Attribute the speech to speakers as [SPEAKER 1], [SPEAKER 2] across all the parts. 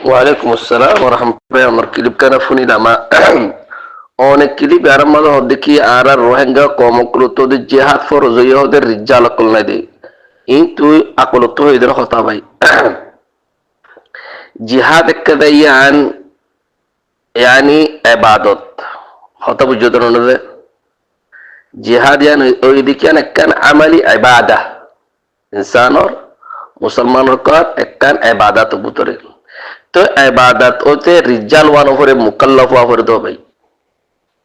[SPEAKER 1] ওয়ালাইকুম আসসালাম ওয়া রাহমাতুল্লাহি আমার ক্লিপ কানা ফুনি লামা অনেক ক্লিপ আর মাঝে হদ্দে কি আর রোহিঙ্গা কমকলতো de jihad ফরজ হইতে রিজাল কল্লাই দে এই তুই আকলতো হইদের কথা ভাই জিহাদ একটা ইয়ান yani ইবাদত হতা বুঝতো না জিহাদ ইয়ান ওই দিকে একখান আমালি ইবাদা ইনসানর মুসলমানের কার একখান ইবাদত বুতরে তো ইবাদত ওতে রিজাল ওয়ান উপরে মুকাল্লাফ হওয়া করে তো ভাই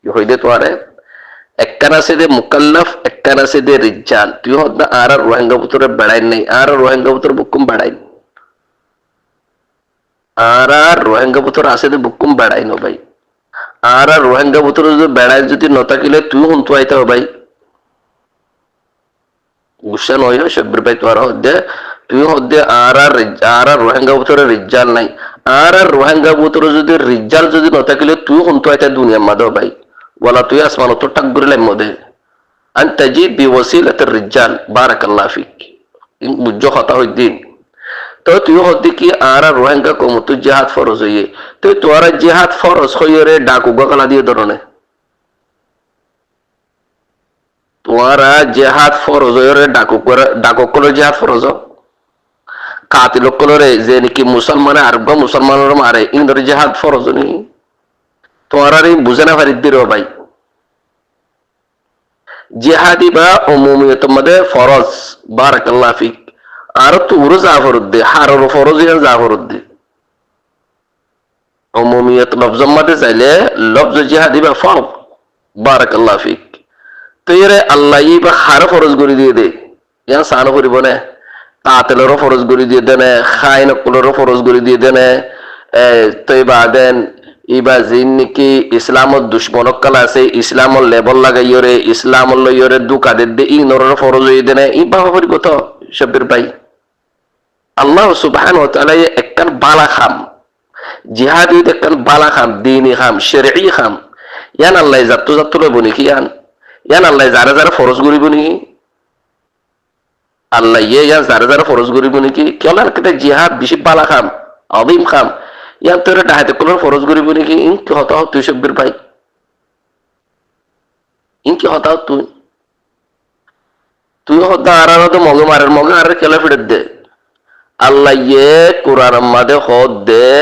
[SPEAKER 1] হইতে তো আরে একখান আছে দে মুকাল্লাফ একখান আছে দে রিজাল তুই হদ্দা আর রোহিঙ্গা বুতরে বেড়াই নাই আর রোহিঙ্গা বুতরে বুকুম বেড়াই আর রোহিঙ্গা বুতর আছে দে বুকুম বেড়াই নো ভাই আর রোহিঙ্গা বুতর যদি বেড়াই যদি নতাকিলে তুই হুন্তু আইতে ভাই গুসা নয় শব্বির ভাই তোর হদ্দে তুই হদ্দে আর রোহিঙ্গা বুতরে রিজাল নাই আর রোহিঙ্গা বুতর যদি রিজাল যদি নতাকিলে তুই হুন্তু আইতে দুনিয়া মাদো ভাই ওয়ালা তুই আসমান তো টাক গরিলাই মদে আন তাজিদ বিওয়াসিলাতির রিজাল বারাকাল্লাহ ফিক বুঝো কথা হইদিন তো তুই হদ্দি কি আর রোহিঙ্গা কম তুই জিহাদ ফরজ হইয়ে তুই তোরা জিহাদ ফরজ হইয়ে রে ডাকু গলা দিয়ে ধরনে তোরা জিহাদ ফরজ হইয়ে রে ডাকু করে জিহাদ ফরজ কাতিল করে যে নাকি মুসলমানে আরব মুসলমানের মারে ইন্দর জিহাদ ফরজ নি তোরা রে বুঝে না পারি দিরো ভাই জিহাদি বা উমুমিয়ত মধ্যে ফরজ বারাকাল্লাহ ফিক আর তুর জাফরুদ্দে হারর ফরজ ইয়ান জাফরুদ্দে উমুমিয়ত লফজ মধ্যে চাইলে লফজ জিহাদি বা ফরজ বারাকাল্লাহ ফিক তো এরে আল্লাহ ই বা হার ফরজ করে দিয়ে দে ইয়ান সান করিব না তাতেলেরও ফরজ করে দিয়ে দেনে খাইন কুলেরও ফরজ করে দিয়ে দেনে তৈ বাদেন ইবা জিন নাকি ইসলামত দুশ্মনক কালা আছে ইসলামর লেবল লাগাইয়রে ইসলামর লইয়রে দুকা দে ইগনোরের ফরজ হয়ে দেনে ই বাবা করিব তো শব্বির ভাই আল্লাহ সুবহানাহু ওয়া তাআলা একখান বালা খাম জিহাদ হইতে একখান বালা খাম দ্বীনি খাম শরঈ খাম ইয়ান আল্লাহ জাতু জাতু লইব নাকি ইয়ান আল্লাহ যারা যারা ফরজ করিব নাকি আল্লাহ ইয়ান যারা যারা ফরজ করিব নাকি কেলার কেটে জিহাদ বেশি বালা খাম আযীম খাম ইয়ান তোরে ডাহাতে কোলার ফরজ করিব নাকি ইন কি হতা তুই শব্বির ভাই ইন কি হতা তুই হতা আর তো মগে আর কেলা ফিরে দে আল্লাহ কুরআন মাদে হদ দে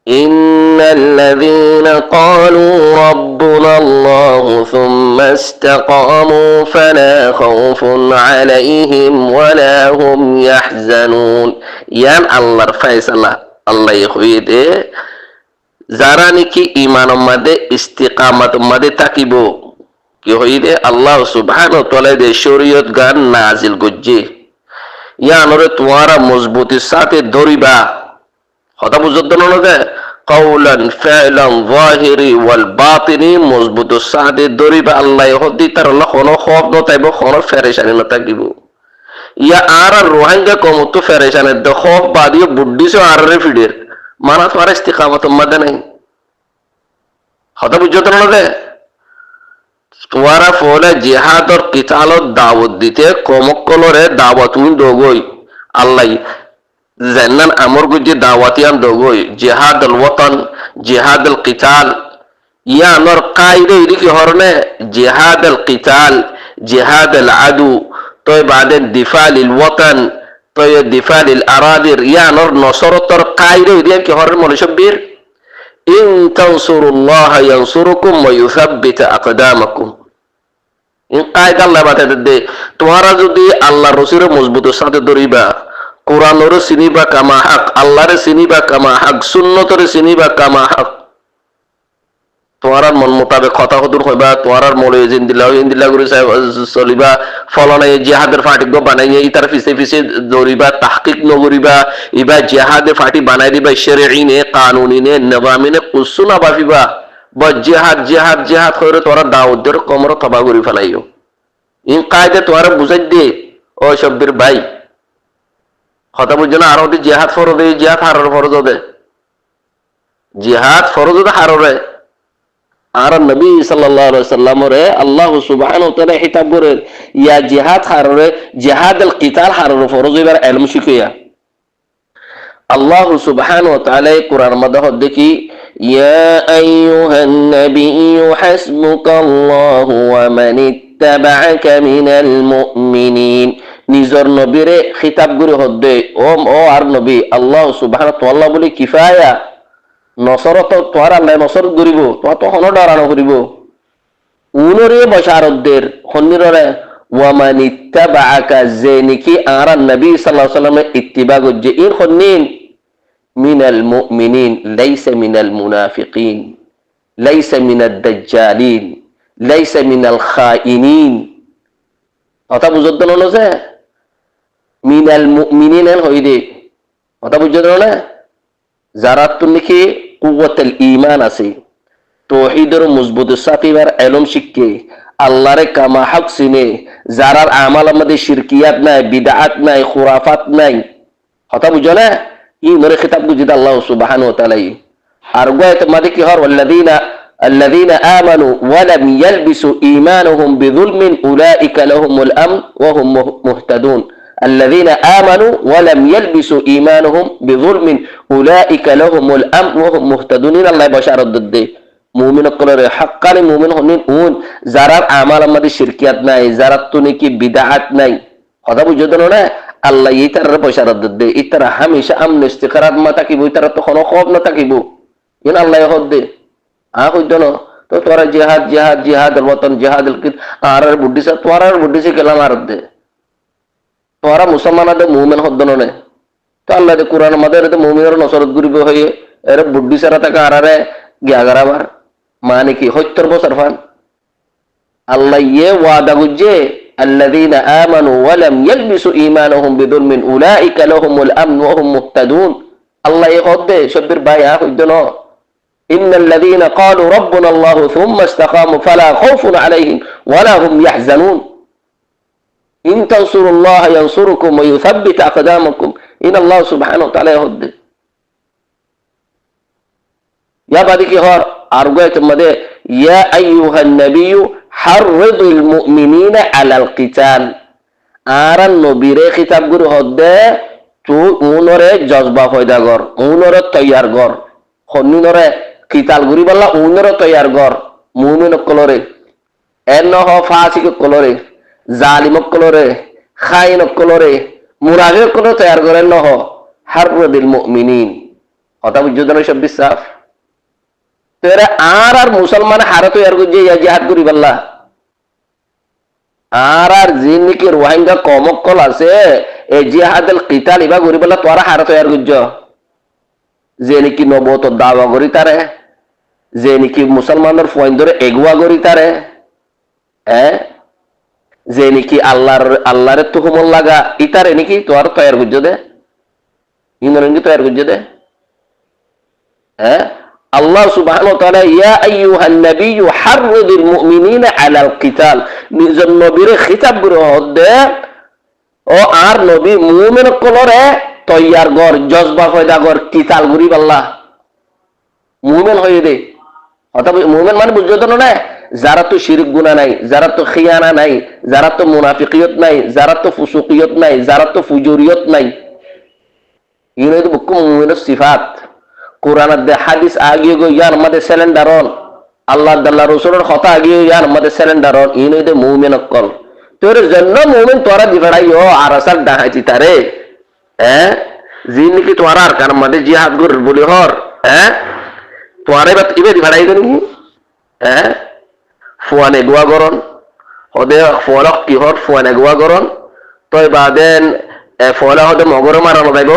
[SPEAKER 1] ইন্নাল্লাযীনা ক্বালু রাব্বুনাল্লাহু সুম্মা ইসতাকামু ফালা খাউফুন আলাইহিম ওয়ালা হুম ইয়াহজানুন ইয়ান আল্লাহর ফয়সালা আল্লাহ হইতে যারা নাকি ঈমান মাদে ইস্তিকামত মাদে তাকিব কি হইতে আল্লাহ সুবহানাহু ওয়া তাআলা দে শরীয়ত গান নাজিল গজ্জে ইয়ানরে তোমারা মজবুতির সাথে ধরিবা কথা বুঝতে না দে কওলান ফাইলান যাহিরি ওয়াল বাতিনি মজবুতির সাথে ধরিবা আল্লাহ হদি তার লখনো খব নতাইব খন ফেরেশানি নতাকিব ইয়া আর রোহিঙ্গা কমতো ফেরেশানের দ খব বাদিও বুদ্ধিস আর রে ফিডের মানা তোমার ইস্তিকামত মাদে নাই কথা বুঝতে না দে তোমারা ফলে জিহাদ আর কিতালত দাওয়াত দিতে কমকলরে দাওয়াতুন দগই আল্লাহ জান্নান আমর গুজি দাওয়াতিয়ান দগই জিহাদুল ওয়াতান জিহাদুল কিতাল ইয়ানর কায়দা ইদিকে হরনে জিহাদুল কিতাল জিহাদুল আদু তয় বাদেন দিফালিল ওয়াতান তয় দিফালিল আরাদির ইয়ানর নসরতর কায়দা ইদিকে কি হরনে মলশবির ইন তানসুরুল্লাহ ইয়ানসুরুকুম ওয়া ইউসাব্বিত আকদামাকুম ইন কায়দা আল্লাহ বাতাতে দে তোমরা যদি আল্লাহর রাসূলের মজবুতের সাথে ধরিবা কোরআনের চিনিবা কামা হক আল্লাহর চিনিবা কামা হক সুন্নতের চিনিবা কামা হক তোমরা মন মোতাবেক কথা হদুর হইবা তোমরা মলে জিন্দিলা করে চলিবা ফলনে জিহাদের ফাটি গো বানাইয়ে ইতার পিছে পিছে দৌড়িবা তাহকিক নগরিবা ইবা জিহাদের ফাটি বানাই দিবা শরঈনে কানুনিনে নিজামিনে কুসুনা বাফিবা বা জিহাদ করে তোরা দাউদের কমর তবা করি ফেলাইও ইন কায়দে তোরা বুঝাই দে ও শব্বির ভাই কথা বুঝছো না আর জিহাদ ফরজ জিহাদ হারর ফরজ দে জিহাদ ফরজ দে হাররে আর নবী সাল্লাল্লাহু আলাইহি ওয়াসাল্লাম রে আল্লাহ সুবহানাহু ওয়া তাআলা হিতাব করে ইয়া জিহাদ হাররে জিহাদুল কিতাল হারর ফরজ এবার ইলম শিখিয়া আল্লাহ সুবহানাহু ওয়া তাআলা কোরআন মধ্যে দেখি ইয়া আইয়ুহান নাবিয়্যু হাসবুকাল্লাহু ওয়া মান ইত্তাবা'আকা মিনাল মুমিনিন নিজর নবীরে খিতাব করে হদ্দে ও আর নবী আল্লাহ সুবহানাহু ওয়া তাআলা বলি কিফায়া নসরত তোর আল্লাহ নসর করিব তো হন ডরানো করিব উনরে বশারতদের হন্নিরে ওয়া মান ইত্তাবা'আকা যে নাকি আর নবী সাল্লাল্লাহু আলাইহি ওয়াসাল্লামের ইত্তিবা করছে ইন হন্নিন من المؤمنين ليس من المنافقين ليس من الدجالين ليس من الخائنين কথা বুঝতে না যে মিনাল মুমিনিন হইদে কথা বুঝতে না যারা তুমি কুওয়াতুল ঈমান আছে তাওহীদের মজবুত সাকিবার ইলম শিখে আল্লাহরে কামা হক চিনে যারার আমালের মধ্যে শিরকিয়াত নাই বিদআত নাই খুরাফাত নাই কথা বুঝো না ই নরে খিতাব গুজিদ আল্লাহ সুবহানাহু ওয়া তাআলা আর গোয়ত মাদি কি হর الذين آمنوا ولم يلبسوا إيمانهم بظلم أولئك لهم الأمن وهم مهتدون الذين آمنوا ولم يلبسوا إيمانهم بظلم أولئك لهم الأمن وهم مهتدون الله بشارة ضد মুমিন কলরে হাক্কানি মুমিন হনিন উন যারার আমাল আমাদের শিরকিয়াত নাই যারার তুনিকি বিদআত নাই কথা বুঝতো না আল্লাহ ইতার বশারত দে ইতার হামেশা আমন ইস্তিখরাত মা তাকিব ইতার তো কোনো খব না তাকিব ইন আল্লাহ হদ্দে কইতো না তো তোরা জিহাদ জিহাদ জিহাদ আল ওয়াতন জিহাদ আল কিত আর বুদ্ধিসা তোরা বুদ্ধিসে কেলা মার দে তোরা মুসলমানদের মুমিন হদ্দ না তো আল্লাহ দে কুরআন মাদের দে মুমিনের নসরত করিব হয়ে এর বুদ্ধিসারা তাকে আরারে গিয়াগারাবার মানে কি 70 বছর ফান আল্লাহ ইয়ে ওয়াদা গুজে الذين آمنوا ولم يلبسوا إيمانهم بظلم أولئك لهم الأمن وهم مهتدون الله يقول شبر بايا خدنا إن الذين قالوا ربنا الله ثم استقاموا فلا خوف عليهم ولا هم يحزنون إن تنصروا الله ينصركم ويثبت أقدامكم إن الله سبحانه وتعالى يهد يا بديك هار أرجوك مده يا أيها النبي حرض المؤمنين على القتال আর নবীরে খিতাব গুরু হদ্দে তুই উনরে জজবা পয়দা কর উনরে তৈয়ার কর হন্নিনরে কিতাল গুরি বললা উনরে তৈয়ার কর মুমিন কলরে এন হ ফাসিক কলরে জালিম কলরে খাইন কলরে মুনাফিক কলরে তৈয়ার করেন ন হ হাররুদিল মুমিনিন কথা বুঝছো না সব বিশ্বাস তেরে আর মুসলমান হারে তৈয়ার করছে ইয়া জিহাদ করি বললা আর জিন্দিকি রোহিঙ্গা কমকল আছে এই জিহাদুল কিতাল ইবা করি বললা তোরা হারে তৈয়ার করছ যে নাকি নবত দাওয়া করি তারে যে নাকি মুসলমানের ফয়েন ধরে এগুয়া করি তারে যে নাকি আল্লাহরে তুহুমল লাগা ইতারে নাকি তোর তৈয়ার করছ দে ইন্দরঙ্গি তৈয়ার করছ দে আল্লাহ সুবহানাহু ওয়া তাআলা ইয়া আইয়ুহান নাবিয়্যু হাররিদিল মুমিনিনা আলাল কিতাল নিজের নবীরে খিতাব করে হদ্দে ও আর নবী মুমিন কলরে তৈয়ার গর জজবা পয়দা গর কিতাল গুরি আল্লাহ মুমিন হয়ে দে অথবা মুমিন মানে বুঝতো না যারা তো শিরক গুনাহ নাই যারা তো খিয়ানা নাই যারা তো মুনাফিকিয়ত নাই যারা তো ফুসুকিয়ত নাই যারা তো ফুজুরিয়ত নাই ইউনাইদ বুকুম মুমিনের সিফাত কোরআন দে হাদিস আগিয়ে গো ইয়ার মধ্যে সিলিন্ডারন আল্লাহ আল্লাহ রাসূলের কথা আগিয়ে ইয়ার মধ্যে সিলিন্ডারন ইনে দে মুমিন কল তোর জন্য মুমিন তোরা দিবড়াইও আর আসল ডাহাইতি তারে জিনকি তোরা আর কার মধ্যে জিহাদ গুর বলি হর তোরে বাত ইবে দিবড়াই গনি ফুয়ানে গোয়া গরন হদে ফলক কি হর ফুয়ানে গোয়া গরন তই বাদেন ফলা হদে মগর মারানো যাইব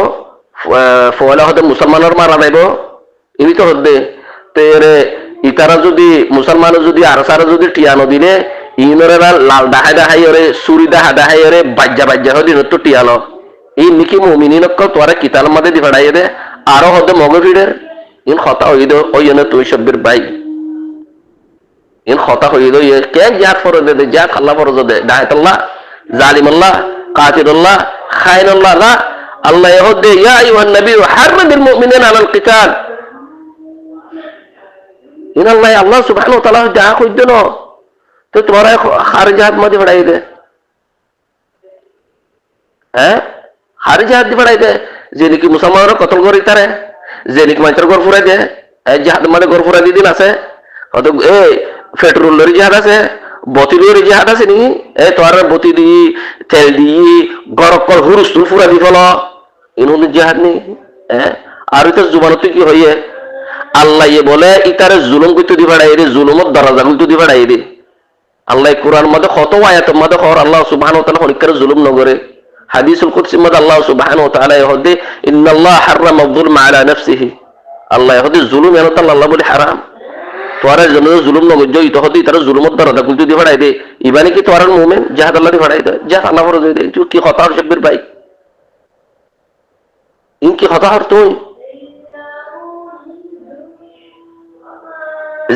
[SPEAKER 1] ফলা হতে মুসলমানের মারা যাইব এই তো হদ্দে তেরে ইতারা যদি মুসলমান যদি আরসারা যদি টিয়ানো দিলে ইনরে লাল দাহাই দাহাই ওরে সুরি দাহাই ওরে বাজ্জা বাজ্জা হদি তো টিয়ানো এই নিকি মুমিনিন কল তোরে কিতাল মধ্যে দি ফড়াই দে আরো হদে মগফিরের ইন খতা হই দো ওই এনে তুই সব্বির ভাই ইন খতা হই দো এ কে জাত ফরজ দে জাত আল্লাহ ফরজ দে দাহাইতাল্লাহ জালিমাল্লাহ কাতিরুল্লাহ খাইনুল্লাহ না আল্লাহ ইহুদে ইয়া আইয়ুহান নবী হাররিদিল মুমিনিনা আলাল কিতাল ইন আল্লাহ সুবহানাহু ওয়া তাআলা যা কইতো না তো তোরা খারিজাত মধ্যে পড়াই দে খারিজাত দি পড়াই দে যে নাকি মুসলমানের কতল করি তারে, যে নাকি মানুষের ঘর ফুরাই দেয়, জাহাদ মানে ঘর ফুরাই দিন আছে, হয়তো এই পেট্রোলের জাহাজ আছে, বতিলের জাহাজ আছে নি, তোর বতি দি তেল দি গরকল হুরুস তুল ফুরা দি ফল ইনুন জাহাজ নেই। আর এটা জুবানত কি হইয়ে আল্লাহ বলে ইতারে জুলুম করতে দি বাড়াই রে, জুলুমত দরজা করতে দি বাড়াই রে। আল্লাহ কোরআন মধ্যে কত আয়াতের মধ্যে খবর আল্লাহ সুবহানাহু ওয়া তাআলা হরিকারে জুলুম নগরে। হাদিসুল কুদসির মধ্যে আল্লাহ সুবহানাহু ওয়া তাআলা ইহদে ইন্নাল্লাহ হারামা যুলমা আলা নাফসিহি, আল্লাহ ইহদে জুলুম এনত আল্লাহ বলে হারাম। তোরা জন্য জুলুম নগর ইতো হদি তারা জুলুমত দরজা খুলতে দি বাড়াই দে, ইবানি কি তোরার মুমিন জাহাদ আল্লাহ দি বাড়াই দে, জাহাদ আল্লাহ ফরজ দে। তুই কি কথা হর শব্বির ভাই, ইন কি কথা হর তুই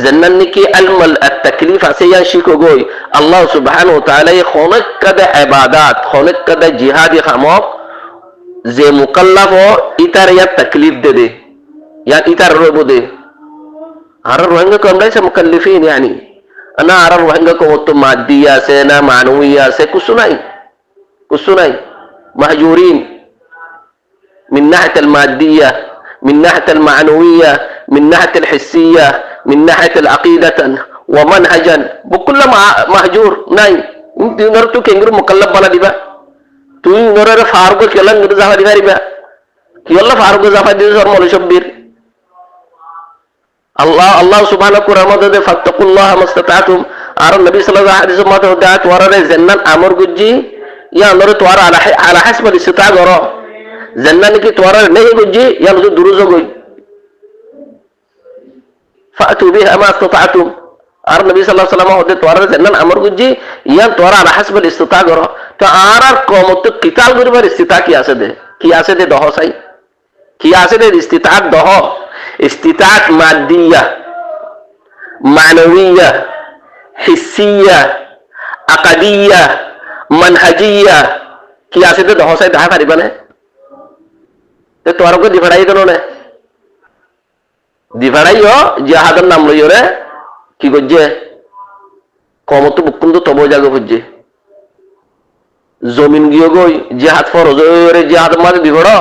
[SPEAKER 1] জন্নান কি আলমাল আত-তাকলিফ আছে ইয়া শিখো গই আল্লাহ সুবহানাহু ওয়া তাআলা খনক কাদা ইবাদত খনক কাদা জিহাদি খামক যে মুকাল্লাফ ও ইতার ইয়া তাকলিফ দে ইয়া ইতার রব দে। আর রোহিঙ্গা কম নাই সে মুকাল্লিফিন यानी না আর রোহিঙ্গা কো তো মাদিয়া আছে না মানবিয়া আছে कुछ নাই महजूरीन من ناحيه الماديه من ناحيه المعنويه من ناحيه الحسيه من ناحيه العقيده ومنهجا بكل محجور নাই। তুই নর তো কেঙ্গুর মুকাল্লাফ বানা দিবা, তুই নরের ফারুক কেলা নির জাফা দিবা রিবা কি আল্লাহ ফারুক জাফা দিস আর মৌলভী শব্বির আল্লাহ সুবহানাহু ওয়া তাআলা মধ্যে ফাত্তাকুল্লাহ মাসতাতুম। আর নবী সাল্লাল্লাহু আলাইহি ওয়াসাল্লাম মধ্যে দাত ওয়ারারে জান্নাত আমর গুজি ইয়া নরে তোয়ার আলা হাসবাল ইসতা গর জান্নাত কি তোয়ার নেই গুজি ইয়া নরে দুরুজ গই ফাতু বিহা মাসতাতুম। আর নবী সাল্লাল্লাহু আলাইহি ওয়াসাল্লাম মধ্যে তোয়ার জান্নাত আমর গুজি ইয়া তোয়ার আলা হাসবাল ইসতা গর। তো আর কমত কিতাল করিবার ইস্তিতা কি আছে দে দহ চাই কি আছে দে ইস্তিতাত দহ ইস্তিতাত মাদিয়া মানবিয়া হিসিয়া আকাদিয়া মানহাজিয়া কি আছে দে দহ চাই দেখা পারিবা নে তোরকে দিভাড়াই কেন নে দিভাড়াইও জাহাদের নাম লইরে কি করছে কমত বুকুন্দ তব জাগে বুঝছে জমিন গিয়ে গই জিহাদ ফরজ হইরে জিহাদ মাঝে দিবড়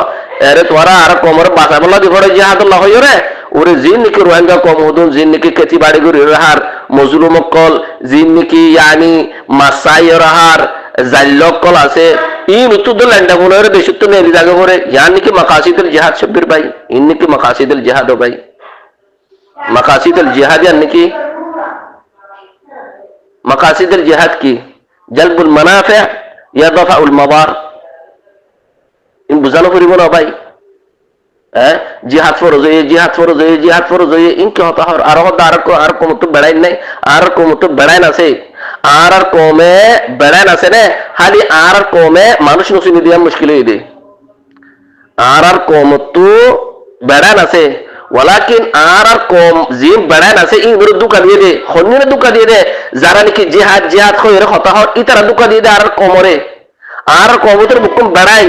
[SPEAKER 1] এরে তোরা আর কমর বাসা বলা দিবড় জিহাদ আল্লাহ হইরে ওরে জিন নাকি রোহিঙ্গা কম হদুন জিন নাকি খেতি বাড়ি করে রাহার মজলুম কল জিন নাকি ইয়ানি মাসাই রাহার জাল্লকল আছে ই মৃত্যুদ ল্যান্ডা বলে দেশত্ব নেলি জায়গা করে ইয়ান নাকি মাকাসিদুল জিহাদ শব্বির ভাই ইন নাকি মাকাসিদুল জিহাদ ভাই মাকাসিদুল জিহাদ ইয়ান নাকি মাকাসিদুল জিহাদ কি জলবুল মানাফি ইয়া দফাউল মাদার ইন বুঝানো করিব না ভাই। জিহাদ ফরজ হয়ে ইনকে হতা হর আর হদা আর কমত বেড়াই নাই আর কমত বেড়াই আছে আর কমে বেড়াই আছে নে খালি আর কমে মানুষ নসিনি দিয়া মুশকিল হয়ে দে আর কমত বেড়াই আছে ওয়ালাকিন আর কম জিম বেড়াই আছে ই বড় দুকা দিয়ে দে খন্নিনে দুকা দিয়ে দে যারা নাকি জিহাদ হয়ে হতা হর ইতারা দুকা দিয়ে দে আর কমরে আর কমতের বুকুম বেড়াই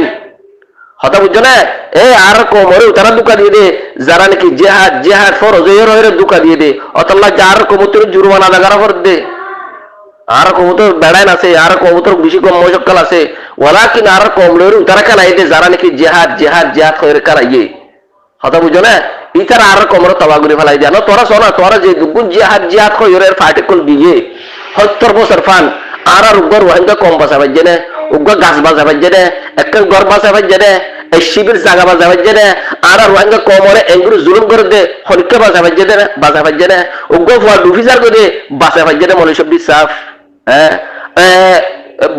[SPEAKER 1] হতা বুঝছো না এই আর কমরে তারা দুকা দিয়ে দে যারা নাকি জেহাদ ফরজ হয়ে দুকা দিয়ে দে অতল্লা যার কবুতর জুরমানা লাগারা করে দে আর কবুতর বেড়াইন আছে আর কবুতর বেশি কম মশক্কাল আছে ওয়ালাকিন আর কমলের তারা কানাই দে যারা নাকি জেহাদ হয়ে কারাইয়ে হতা বুঝছো না ইতারা আর কমরে তবাগুরি ফেলাই দেয় না তোরা শোনা তোরা যে দুগুণ জেহাদ হয়ে ফার্টিকল দিয়ে 70 বছর ফান আর উগ্র রোহিঙ্গা কম বাসা বাজে না উগ্র গাছ বাজা বাজে না একটা ঘর বাসা বাজে না শিবির জায়গা বাজা বাজে না আর রোহিঙ্গা কমরে এঙ্গুর জুলুম করে দে হরিকা বাজা বাজে না উগ্র ফুয়া ডুফিজার করে বাসা বাজে না মনে সব সাফ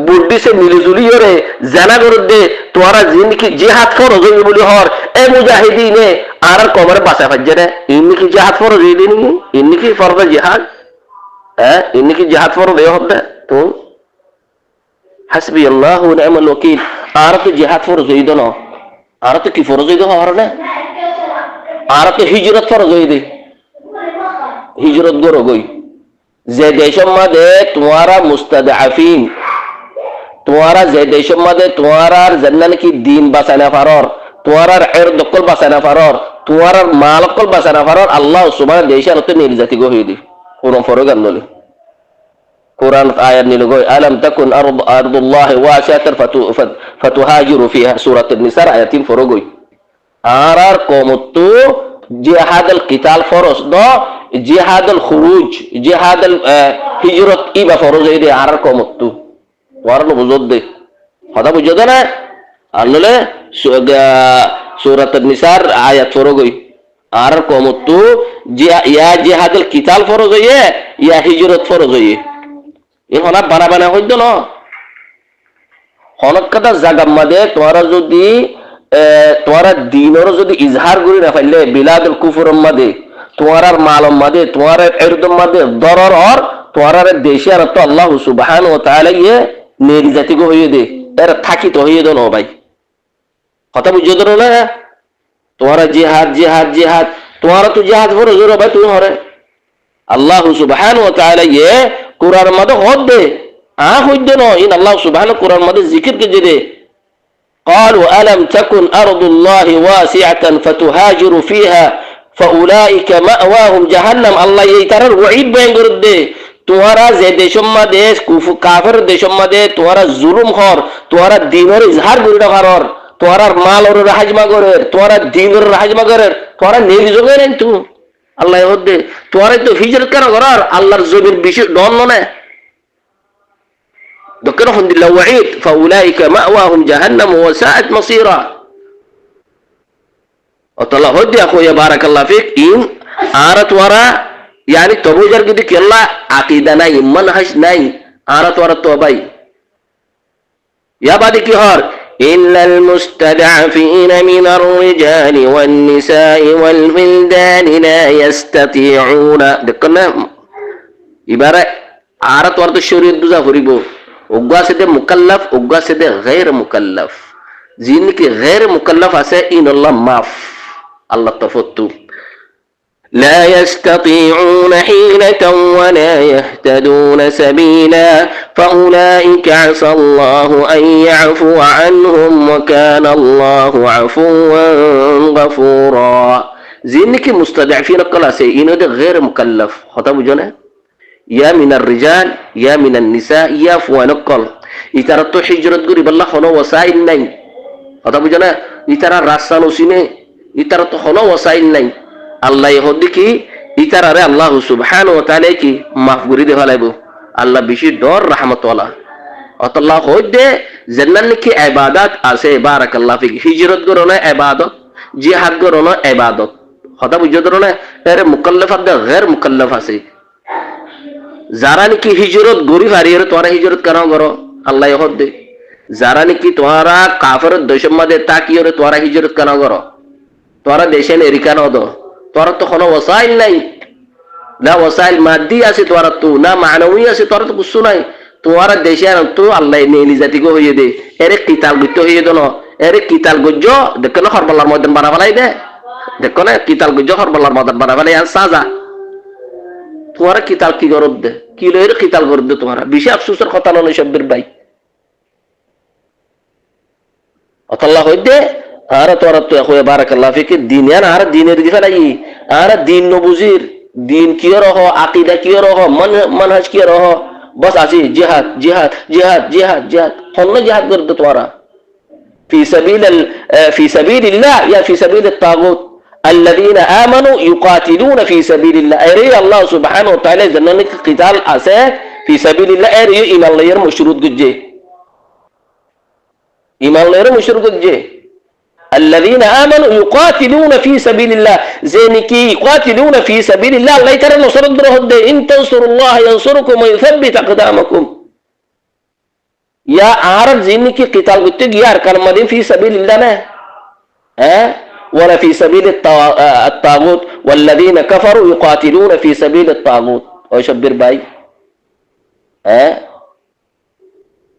[SPEAKER 1] বুদ্ধি সে মিলিজুলি হরে জানা করে দে তোরা জিনকি জিহাদ ফরজ হই বলি হর এ মুজাহিদিনে আর কমরে বাসা বাজে না ইনকি জিহাদ ফরজ হই দিনি ইনকি ফরজ জিহাদ ইনকি জিহাদ ফরজ হই হবে তো হাসবি আল্লাহ ওয়া নি'মাল ওয়াকিল। আর তো জিহাদ ফরজ হই দন আর তো কি ফরজ হই দন আর না আর তো হিজরত ফরজ হই দে হিজরত গরো গই যে দেশের মধ্যে তোমারা মুস্তাদআফিন তোমারা যে দেশের মধ্যে তোমার জান্নাত কি দিন বাঁচানা পারর তোমার ইরদ কল বাঁচানা পারর তোমার মাল কল বাঁচানা পারর আল্লাহ সুবহানাহু দেশের তো নির্যাতি গো হই দে কোন ফরজ আনলে কোরআন আয়াত নিল গই আলাম তাকুন আরদুল্লাহি ওয়াসিআতান ফাতুহাজিরু ফিহা সূরাতুন নিসা আয়াত 3 ফরগই আর কমতু জিহাদুল কিতাল ফরজ দ জিহাদুল খুরুজ জিহাদুল হিজরত ইবা ফরজ হই দে আর কমতু ওয়ারনো বুঝদ দে কথা বুঝদ না আল্লাহ সূরাত নিসার আয়াত ফরগই আর কমতু ইয়া জিহাদুল কিতাল ফরজ হইয়ে ইয়া হিজরত ফরজ হইয়ে এ হলা বানা বানা হইদ না হনক কথা জাগাম মাদে তোরা যদি তোরা দিনের যদি ইজহার করি না পাইলে বিলাদুল কুফুর মাদে তোরার মালম মাদে তোরার এরদম মাদে দরর আর তোরার দেশে আর তো আল্লাহ সুবহানাহু ওয়া তাআলা ইয়ে নেরি জাতি গো হইয়ে দে এর থাকি তো হইয়ে দনো ভাই কথা বুঝছো তো না তোরা জিহাদ জিহাদ জিহাদ তোরা তো জিহাদ ফরজ রে ভাই তুই হরে আল্লাহ সুবহানাহু ওয়া তাআলা ইয়ে কুরআন মাদে হদ দে হইদ ন ইন আল্লাহ সুবহানাহু কুরআন মাদে জিকির কে দে قالوا ألم تكن أرض الله واسعة فتهاجروا فيها فأولئك مأواهم جهنم الله يترى وعيد بين قرد توارا زي দেশম মাদে কাফের দেশম মাদে তোরা জুলুম কর তোরা দ্বীনের ইজহার করি না করার তোরা মালর রাজমা করে তোরা দ্বীনের রাজমা করে তোরা নেলি জগে নেন তু আল্লাহ হদে তোরা তো হিজরত কেন করার আল্লাহর জমির বিশেষ ডন না ذكرهم بالوعيد فأولئك مأواهم جهنم وساءت مصيرا وطلع هدي أخويا بارك الله فيك إن آرت ورا يعني تبوجر كده كلا عقيدة ناي منهج ناي آرت ورا توباي يا بعد كهار إلا المستضعفين من الرجال والنساء والولدان لا يستطيعون دكنا إبارة آرت ورا الشريط دوزا فريبو उग्गा से दे मुकल्लफ उग्गा से दे गैर मुकल्लफ जिनके गैर मुकल्लफ आसे इन अल्लाह माफ अल्लाह तफत्तु لا يستطيعون حيلة ولا يهتدون سبيلا فأولئك عسى الله أن يعفو عنهم وكان الله عفوا غفورا زينك مستضعفين قلا سيئين غير مكلف خطاب جنة يا من الرجال يا من النساء يا فوان القل يترى حجرة قريب الله خنا وسائل نين هذا بجنا يترى راسان وسينه يترى خنا وسائل نين الله يهديك يترى رأي الله سبحانه وتعالى كي مغفور ده هلايبو الله بيشي دور رحمة الله الله خود زنن كي عبادات أسه بارك الله فيك هجرة قرنا عبادة جهاد قرنا عبادة هذا بجدرنا غير مكلف ده غير مكلف أسه যারা নাকি হিজরত গরিব হারিয়ে তোরা হিজরত কেন করো আল্লাহ হদে যারা নাকি তোরা কাফের দেশের মধ্যে তাকিয়ে তোরা হিজরত কেন করো তোরা দেশে নেরি কেন দো তোরা তো কোনো ওসাইল নাই না ওসাইল মাদ্দি আছে তোরা তো না মানবী আছে তোরা তো কিছু নাই তোরা দেশে তো আল্লাহ নেলি জাতি গো হইয়ে দে এরে কিতাল গুত্ত হইয়ে দো এরে কিতাল গুজ্জ দেখো না হরবলার ময়দান বানা ফেলাই দে দেখো না কিতাল গুজ্জ হরবলার ময়দান বানা ফেলাই আর সাজা তোমারা কিতাল কি গরব দে কি লয়ের কিতাল গরব দে তোমারা বেশি আফসোসের কথা নয় শব্দের ভাই আল্লাহ হইদে আর তোরা তো কই বারাকাল্লাহ ফিক দিন আর দিনের দিফা নাই আর দিন নবুজির দিন কি রহ আকীদা কি রহ মানহাজ কি রহ বস আছে জিহাদ জিহাদ জিহাদ জিহাদ জিহাদ হল জিহাদ গরব দে তোমারা في سبيل الله يا في سبيل الطاغوت الذين آمنوا يقاتلون في سبيل الله أري الله سبحانه وتعالى زنانك قتال أساء في سبيل الله أري إيمان الله يرم مشروط قجي إيمان الله يرم مشروط قجي الذين آمنوا يقاتلون في سبيل الله زينك يقاتلون في سبيل الله الله ترى نصرت برهد إن تنصروا الله ينصركم ويثبت أقدامكم يا عرب زينك قتال قتل يا أركان مدين في سبيل الله نه ولا في سبيل الطاغوت والذين كفروا يقاتلون في سبيل الطاغوت ويشبر باي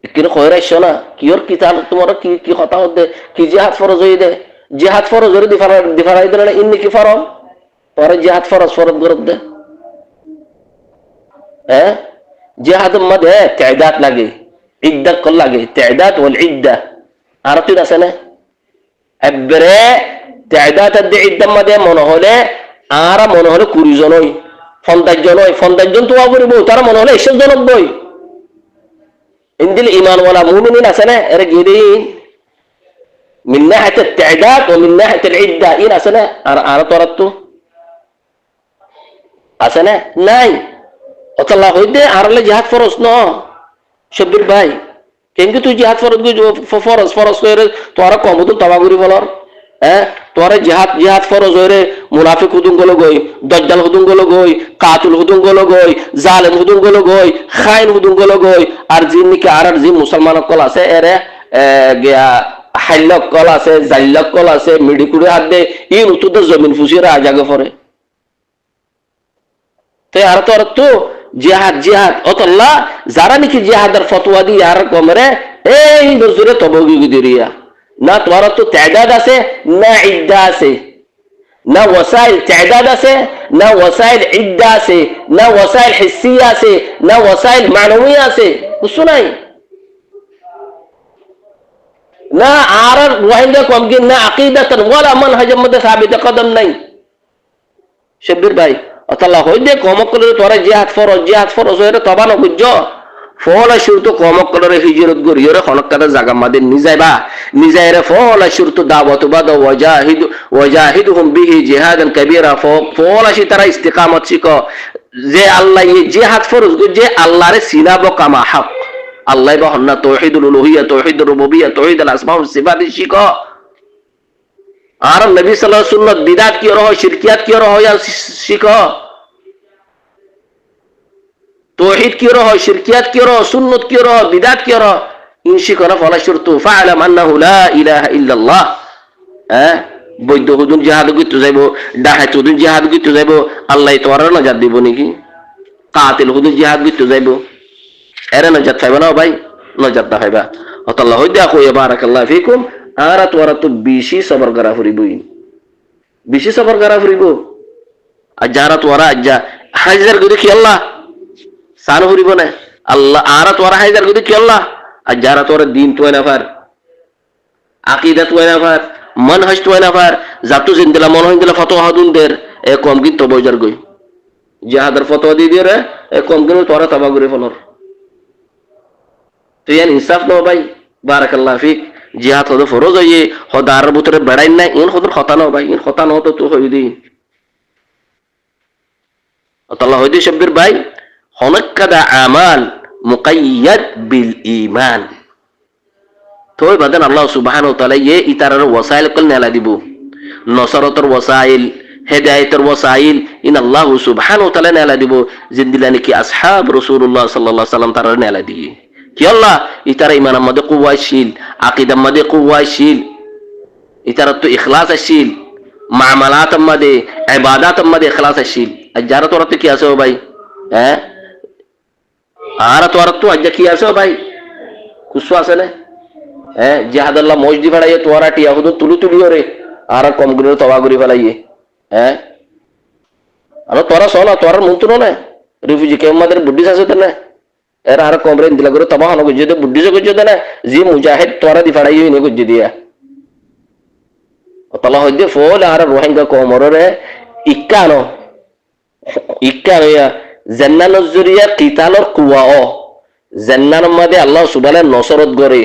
[SPEAKER 1] لكن خير الشنا كيور قتال تمر كي خطا هده كي جهاد فرض هده جهاد فرض غير دفاع يدنا ان كي فرض اور جهاد فرض غرض ده جهاد مد تعداد لگے عدة كل لگے تعداد والعدة عرفتوا سنه ابره تعداد العدة مد منهله آرا منهله كوريزونوي فندجونوي فندجون تو أقول بو ترى منهله إيش الزلط بوي إندل إيمان ولا مؤمنين أسنة رجلين من ناحية التعداد ومن ناحية العدة إن أسنى أنا طردته أسنى ناي الله هيدا أرلا جهاد فرص نو شبير باي কেনকি তুই জিহাদ ফরজ করে তোরা কমদুল তাবাগুরি বলর তোরা জিহাদ ফরজ হইরে মুনাফিক হুদুম গলো গই দজ্জাল হুদুম গলো গই কাতুল হুদুম গলো গই জালেম হুদুম গলো গই খাইন হুদুম গলো গই আর জিন্নিকে আর জিন মুসলমান কল আছে এরে গিয়া হাইলক কল আছে জাইলক কল আছে মিডিকুড়ে হাত দে ই উতুদ জমিন ফুসিরা আজাগে পড়ে তাই আর তোর তো জিহাদ অতল্লাহ যারা নাকি জিহাদের ফতোয়া দিয়ে আর কমরে এই নজরে তবগি দিরিয়া না তোমার তো তাদাদ আছে না ইদ্দা আছে না ওয়াসাইল তাদাদ আছে না ওয়াসাইল ইদ্দা আছে না ওয়াসাইল হিসিয়া আছে না ওয়াসাইল মানবিয়া আছে বুঝছো নাই না আর রোহিঙ্গা কমকি না আকিদাতান ওয়ালা মানহাজের মধ্যে সাবিত কদম নাই শব্বির ভাই আল্লাহ হইদে কমকলে তোরা জিহাদ ফরজ হইরে তবানো বুঝছ ফলা শুরু কমকলরে হিজরত গরিয়রে খনকাতে জাগা মাদে নিজাইরে ফলা শুরু দাওয়াত বাদ ওয়াজাহিদুহুম বিহি জিহাদান কাবীরা ফলা শি তারা ইস্তিকামত শিখ যে আল্লাহ এই জিহাদ ফরজ যে আল্লাহরে সিনাব কামা হক আল্লাহ বহন্না তাওহীদুল উলুহিয়্যা তাওহীদুর রুবুবিয়্যা তাওহীদুল আসমা ওয়াস সিফাত শিখ আর নবী সাল্লাল্লাহু আলাইহি সুন্নাত বিদআত কি রহ শিরকিয়াত কি রহ শিখ तौहीद की रहो शिरकियत की रहो सुन्नत की रहो बिदात की रहो इन शिकरा फला शुरतु फअलम अन्नहु ला इलाहा इल्लाल्लाह বৈদ্য হুদুন জিহাদ করতে যাইবো ডাহাত হুদুন জিহাদ করতে যাইবো আল্লাহ তোর নজাত দিব নাকি কাতিল হুদুন জিহাদ করতে যাইবো এরা নজাত পাইবা না ভাই নজাত না পাইবা আল্লাহ হইদা কই বারাকাল্লাহু ফিকুম আর তোরা তো বেশি সবর করা ফুরিবই বেশি সবর করা ফুরিবো আর যারা তোরা আজ্জা হাজার করে কি আল্লাহ সান ফুরিব না আল্লাহ আর তোরা হাজার করে কি আল্লাহ আর যারা তোরা দিন তো না পার আকীদা তো না পার manhaj to ena par zatu zindela mon hindela fatwa hadun der e kom gin to bojar goy jihadar fatwa di dire e kom gin tora tabagure folor to yan insaf no bhai barakallahu fik jihad hodo foroz hoye hodar butore badain na in hodur khata no bhai in khata no to hoydi Allah hoydi shabbir bhai honakada amal muqayyad bil iman तो बदन अल्लाह सुब्हानाहु व तआला ये इतारार वसाइल कल नेला दिबो नसरतर वसाइल हिदायतर वसाइल इन अल्लाह सुब्हानाहु व तआला नेला दिबो जिंदिलानि की असहाब रसूलुल्लाह सल्लल्लाहु अलैहि वसल्लम तारा नेला दिए कि अल्लाह इतारा ईमान मदे कुवाशील अकीदा मदे कुवाशील इतारा तो इखलासशील मामलात मदे इबादत मदे इखलासशील अजारा तो रत किया सो भाई हैं आरा तो रत अज्जा किया सो भाई कुसवा ने जिहाद अल्लाह मौजदी फड़ाइए तोरा टिया हो तो तुलु तुलियो रे आरा कम गुरे तवागुरी फलाइए हैं अरे तोरा सोना तोरा मुंतुनो ने रिफ्यूजी के मदर बुड्ढी सासे तने एरा आरा कमरे इंदिला गुरे तबाह न गुजे दे बुड्ढी से गुजे दे जी मुजाहिद तोरा दी फड़ाइए ने गुजे दिया और तला होदे फोल आरा रोहिंगा कोमरो रे इक्कानो या जन्ना नजरिया कीताल और कुवाओ जन्ना मदे अल्लाह सुबहान नसरत गरे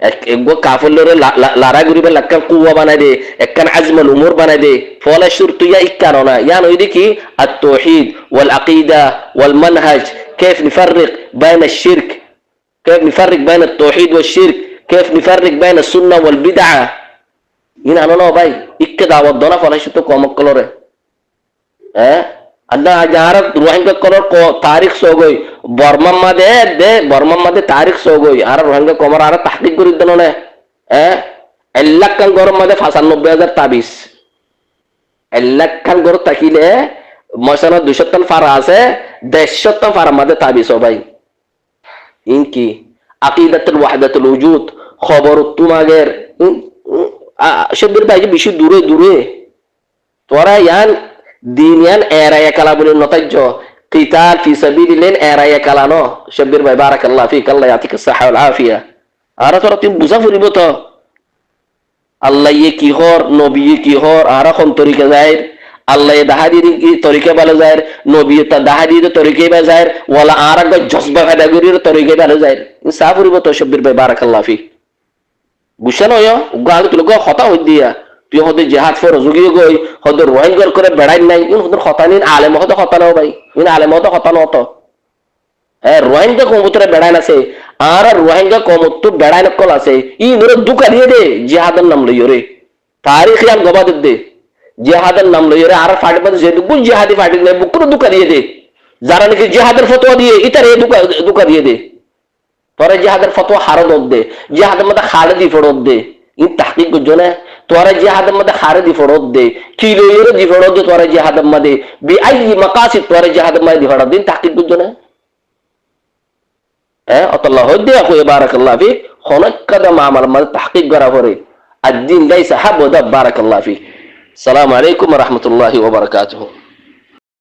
[SPEAKER 1] एक गो काफिर लोरे लारा गुरी पे लक्कन कुवा बना दे एकन अज़्मल उमूर बना दे फला शुरत या इक्कारोना या नोइदी की अत-तौहीद वल अकीदा वल मनहज كيف نفرق بين الشرك كيف نفرق بين التوحيد والشرك كيف نفرق بين السنة والبدعة هنا أنا باي إكدا ودنا فلا شرط كوم كلوره أنا أجارك روحنا كلور كو تاريخ سوغوي برما ماده تاريخ سوغوي أنا روحنا كومر أنا تحقيق قريد دنونه اللك كان غور ماده فاسان 90,000 ताबीज اللك كان غور تكيله مثلا 200 فراسه 100 فار ماده ताबीज हो भाई इनकी अकीदतुल वहदतुल वजूद खबर तुमागेर शब्दर भाई बेशी दूरे तोरा यान दीनियान एराया कला बोले नतजो qital fi sabilillah eraya kalano shabbir bay barakallahu fik Allah yatik as-sihha wal afiya ara tora tim busafuri boto Allah ye ki hor nabi ye ki hor ara khon tarika zair Allah ye dahadi ki tarika bala zair nabi ta dahadi to tarike ba zair wala ara ga jazba hada guri tarike bala zair insafuri boto shabbir bay barakallahu fik বুঝছেন গান তুলে হতা হই দিয়া তুই হতে জেহাদ for যুগিয়ে গই হতে রোহিঙ্গার করে বেড়াই নাই ইন হতে হতা নিন আলেম হতে হতা নাও ভাই ইন আলেম হতে হতা নত হ্যাঁ রোহিঙ্গা কমুতরে বেড়াই আছে আর রোহিঙ্গা কমুত্তু বেড়াই নকল আছে ই নরে দুকা দিয়ে দে জিহাদের নাম লইও রে তারিখ আম গবা দে জিহাদের নাম লইও রে আর ফাটি পাতে যে বুঝ জিহাদি ফাটি নাই বুকুর দুকা দিয়ে দে যারা নাকি জিহাদের ফতোয়া দিয়ে ইতারে দুকা দিয়ে দে তোরা জিহাদের ফতোয়া হারদ দে জিহাদের মধ্যে খালেদি ফরদ দে ইন তাহকিক গুজনে তোরা জিহাদের মধ্যে খালেদি ফরদ দে কিলো ইরে দি ফরদ দে তোরা জিহাদের মধ্যে বি আই মাকাসিদ তোরা জিহাদের মধ্যে ফরদ দিন তাহকিক গুজনে অতল্লাহ হদ্দে আকু বারাকাল্লাহ ফিক খনক কদম আমাল মধ্যে তাহকিক করা পরে الدين ليس حبذا بارك الله فيك السلام عليكم ورحمة الله وبركاته